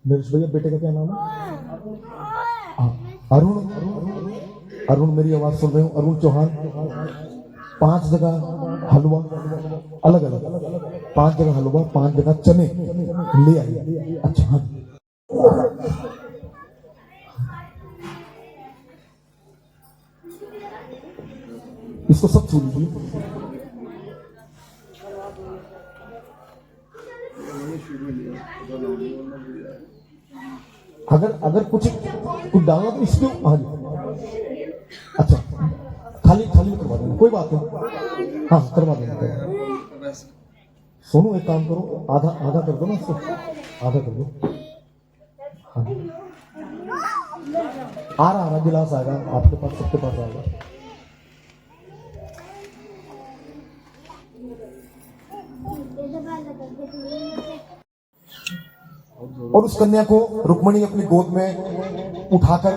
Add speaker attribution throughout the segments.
Speaker 1: नरेश भैया बेटे का क्या नाम है? अरुण। अरुण मेरी आवाज सुन रहे हो? अरुण चौहान। 5 जगह हलवा अलग अलग, 5 जगह हलवा, 5 जगह चने ले आइए। अच्छा हाँ, इसको सब छू लीजिए। अगर अगर कुछ डालना तो इसको हाँ जी। अच्छा खाली खाली में करवा देना, कोई बात नहीं। हाँ करवा देना। सोनू एक काम करो, आधा आधा कर दो ना इसको, आधा कर दो। हाँ आ रहा गिलास आएगा आपके पास, सबके पास आएगा। और उस कन्या को रुक्मणी अपनी गोद में उठाकर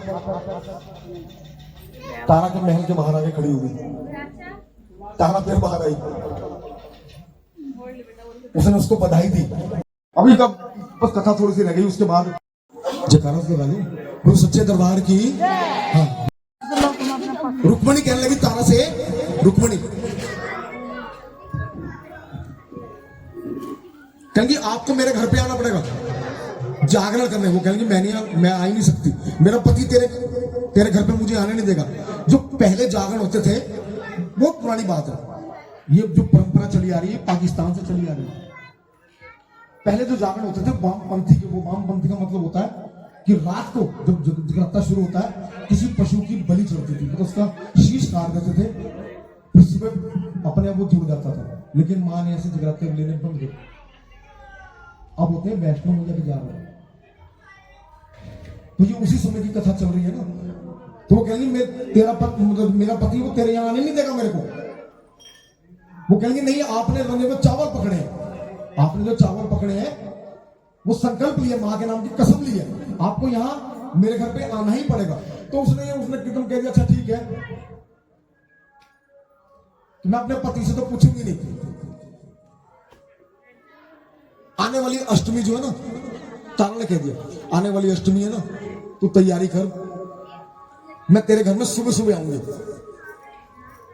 Speaker 1: तारा के महल के बाहर आके खड़ी हुई। तारा फिर बाहर आई, उसने उसको बधाई दी। अभी कब बस कथा थोड़ी सी रह गई, उसके बाद जयकारा लगा ली गुरु सच्चे दरबार की। हाँ रुक्मणी कहने लगी तारा से, रुक्मणी कहेंगी आपको मेरे घर पे आना पड़ेगा जागरण करने। वो कहेंगे मैं आ ही नहीं सकती, मेरा पति तेरे घर पे मुझे आने नहीं देगा। जो पहले जागरण होते थे बहुत पुरानी बात है, ये जो परंपरा चली आ रही है पाकिस्तान से चली आ रही है। पहले जो जागरण होते थे वामपंथी के, वो वामपंथी का मतलब होता है कि रात को जब जगराता शुरू होता है किसी पशु की बलि चढ़ती थी, तो उसका शीश काट देते थे, फिर सुबह अपने आप वो जुड़ जाता था। लेकिन मां ने ऐसे जगराते लेने बंद कर, अब होते हैं वैष्णो मैया के जागरण। तो ये उसी समय की कथा चल रही है ना। तो वो कहेंगे मेरा पति वो तेरे यहां आने नहीं देगा मेरे को। वो कहेंगे नहीं, आपने रंगे में चावल पकड़े हैं, आपने जो चावल पकड़े हैं वो संकल्प लिया, मां के नाम की कसम ली है, आपको यहां मेरे घर पे आना ही पड़ेगा। तो उसने एकदम कह दिया अच्छा ठीक है, मैं अपने पति से तो पूछूंगी नहीं। आने वाली अष्टमी जो है ना, तारा ने कह दिया आने वाली अष्टमी है ना, तू तैयारी कर, मैं तेरे घर में सुबह सुबह आऊंगी।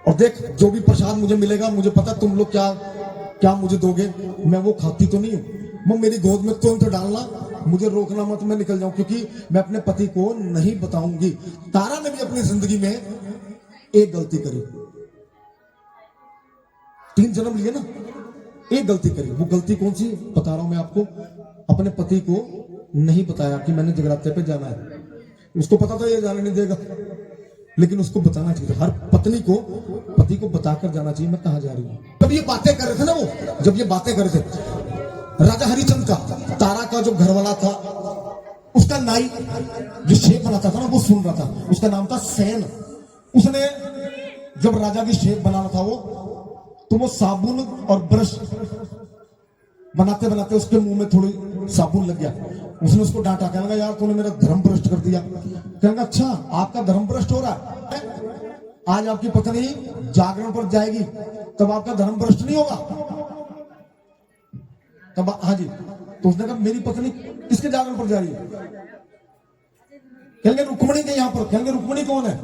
Speaker 1: और देख जो भी प्रसाद मुझे मिलेगा, मुझे पता तुम लोग क्या मुझे दोगे, मैं वो खाती तो नहीं हूं, वो मेरी गोद में तुरंत डालना, मुझे रोकना मत, मैं निकल जाऊं, क्योंकि मैं अपने पति को नहीं बताऊंगी। तारा ने भी अपनी जिंदगी में एक गलती करी, 3 जन्म लिए ना, एक गलती करी। वो गलती कौन सी बता रहा हूं मैं आपको, अपने पति को नहीं बताया कि मैंने जगराते पे जाना है। उसको पता था ये जाने नहीं देगा, लेकिन उसको बताना चाहिए। हर पत्नी को पति को बताकर जाना चाहिए मैं कहां जा रही हूं। जब ये बातें कर रहे थे ना, वो जब ये बातें कर रहे थे, राजा हरिचंद का, तारा का जो घरवाला था, उसका नाई जो शेप बनाता था ना, वो सुन रहा था। उसका नाम था सेन। उसने जब राजा की शेप बनाना था तो वो साबुन और ब्रश बनाते बनाते उसके मुंह में थोड़ी साबुन लग गया। उसने उसको डांटा, कहने लगा यार तूने मेरा धर्म भ्रष्ट कर दिया। कहने अच्छा आपका धर्म भ्रष्ट हो रहा है, आज आपकी पत्नी जागरण पर जाएगी तब आपका धर्म भ्रष्ट नहीं होगा। तब हाँ जी, तो उसने कहा मेरी पत्नी किसके जागरण पर जा रही है? कहेंगे रुक्मणी के यहाँ पर। कहेंगे रुक्मणी कौन है?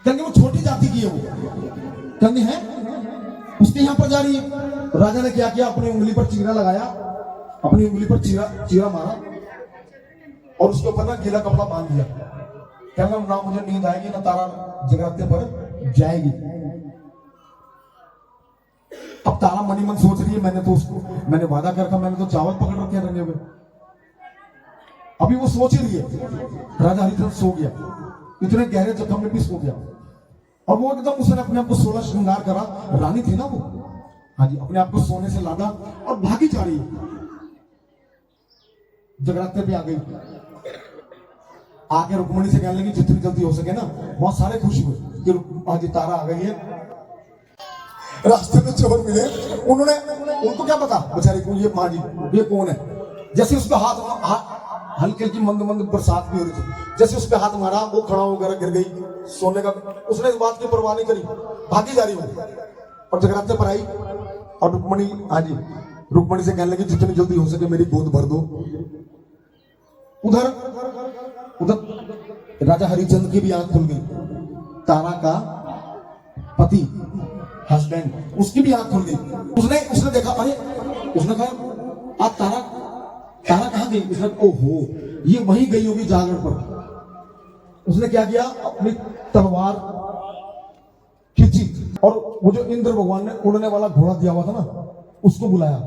Speaker 1: कहेंगे वो छोटी जाति की है वो। कहेंगे है उसके यहाँ पर जा रही है। राजा ने क्या किया, अपनी उंगली पर चीरा लगाया, अपनी उंगली पर चीरा मारा और उसके ऊपर ना गीला कपड़ा बांध दिया। कहना ना मुझे नींद आएगी ना तारा जगराते पर जाएगी। अब तारा मनी मन सोच रही है मैंने वादा कर रखा, मैंने तो चावल पकड़ रखे रंगे हुए। अभी वो सोच रही है। राजा हरिचंद सो गया, इतने गहरे जख्म में भी सो गया। और वो एकदम उसने अपने आप को 16 श्रृंगार करा, रानी थी ना वो, हाँ जी, अपने आप को सोने से लादा और भागी जा रही है। जगराते पे आ गई, आके रुक्मणी से कहने लगी जितनी जल्दी हो सके ना। बहुत सारे खुश हुए कि हाँ जी तारा आ गई है। रास्ते में चोर मिले, उनको क्या पता बेचारे को ये माँ जी ये कौन है। जैसे उसका हाथ हल्की हल्की मंद मंद बरसात भी हो रही थी, जैसे उसके हाथ मारा वो खड़ा होकर गिर गई सोने का। उसने इस बात की परवाह नहीं करी, भागी जा रही वो। और जगराते पर आई और रुक्मणी हाँ जी रुक्मणी से कहने लगी जितनी जल्दी हो सके मेरी गोद भर दो। उधर उधर राजा हरिचंद्र की भी आंख खुल गई। तारा का पति हस्बैंड, उसकी भी आंख खुल गई। उसने देखा, अरे उसने कहा आज तारा कहां गई? उसने ओहो ये वहीं गई होगी जागरण पर। उसने क्या किया, अपनी तलवार खींची और वो जो इंद्र भगवान ने उड़ने वाला घोड़ा दिया हुआ था ना, उसको बुलाया।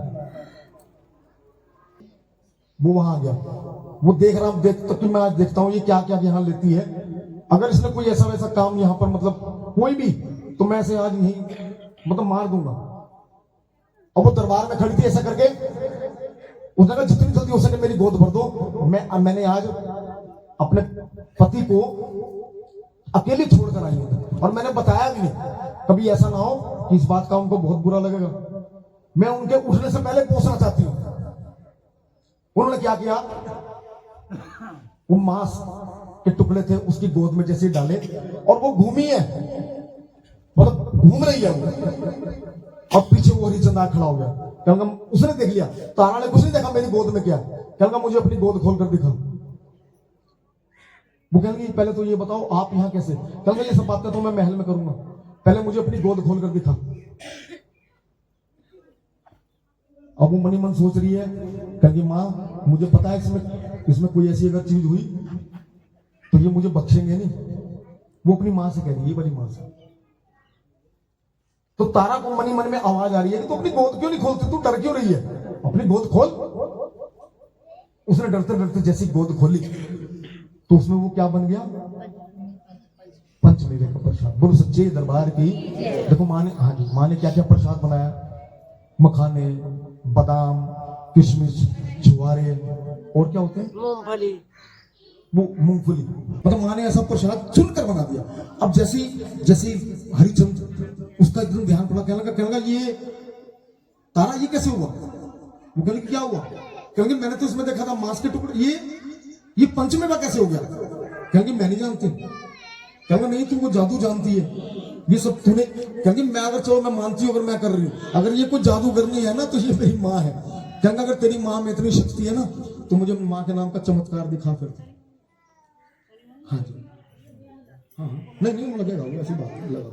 Speaker 1: वो वहां आ गया। वो देख रहा हूं, देख तो कि मैं आज देखता हूं ये क्या क्या यहां लेती है। अगर इसने कोई ऐसा वैसा काम यहां पर मतलब कोई भी, तो मैं इसे आज नहीं मतलब मार दूंगा। और वो दरबार में खड़ी थी ऐसा करके। उसने कहा जितनी जल्दी हो सके मेरी गोद भर दो। मैंने आज अपने पति को अकेले छोड़कर आई हूं और मैंने बताया भी नहीं। कभी ऐसा ना हो कि इस बात का उनको बहुत बुरा लगेगा। मैं उनके उठने से पहले पहुंचना चाहती हूं। उन्होंने क्या किया, वो मांस के टुकड़े थे उसकी गोद में जैसे डाले और वो घूमी है, मतलब घूम रही है वो। और पीछे वो हरिचंद्र खड़ा हो गया। कहूंगा उसने देख लिया, तारा ने कुछ नहीं देखा मेरी गोद में क्या। कहूंगा मुझे अपनी गोद खोल कर दिखा। वो कहेंगे पहले तो ये बताओ आप यहाँ कैसे? कहूंगा ये सब बातें तो मैं महल में करूंगा, पहले मुझे अपनी गोद खोल कर दिखा। अब वो मनी मन सोच रही है, कहेंगी माँ मुझे पता है इसमें कोई ऐसी अगर चीज हुई तो ये मुझे बख्शेंगे नहीं। वो अपनी माँ से कह रही है, बड़ी माँ से। तो तारा को मनी मन में आवाज आ रही है कि तू अपनी गोद क्यों नहीं खोलती, तू डर क्यों रही है, अपनी गोद खोल। उसने डरते डरते जैसी गोद खोली तो उसमें वो क्या बन गया, पंचमेवे का प्रसाद। बोलो सच्चे दरबार की। देखो माँ ने, हाँ जी, माँ ने क्या क्या प्रसाद बनाया, मखाने, बादाम, किशमिश, छुआरे और क्या होते हैं, मूंगफली। वो मूंगफली, मतलब माँ ने ऐसा प्रसाद चुनकर बना दिया। अब जैसी हरिचंद्र उसका एकदम ध्यान पड़ा, कहने लगा ये तारा ये कैसे हुआ? वो कहने क्या हुआ? क्योंकि मैंने तो इसमें देखा था मांस के टुकड़े, ये पंचमेवा कैसे हो गया? क्योंकि मैं नहीं जानती। कहूंगा नहीं तू वो जादू जानती है, ये सब तूने। क्योंकि मैं अगर चलो मैं मानती हूँ अगर मैं कर रही हूँ, अगर ये कोई जादू करनी है ना तो ये मेरी माँ है। कहूंगा अगर तेरी माँ में इतनी शक्ति है ना तो मुझे माँ के नाम का चमत्कार दिखा फिर। हाँ जी, हाँ नहीं लगेगा वो ऐसी बात लगा तो।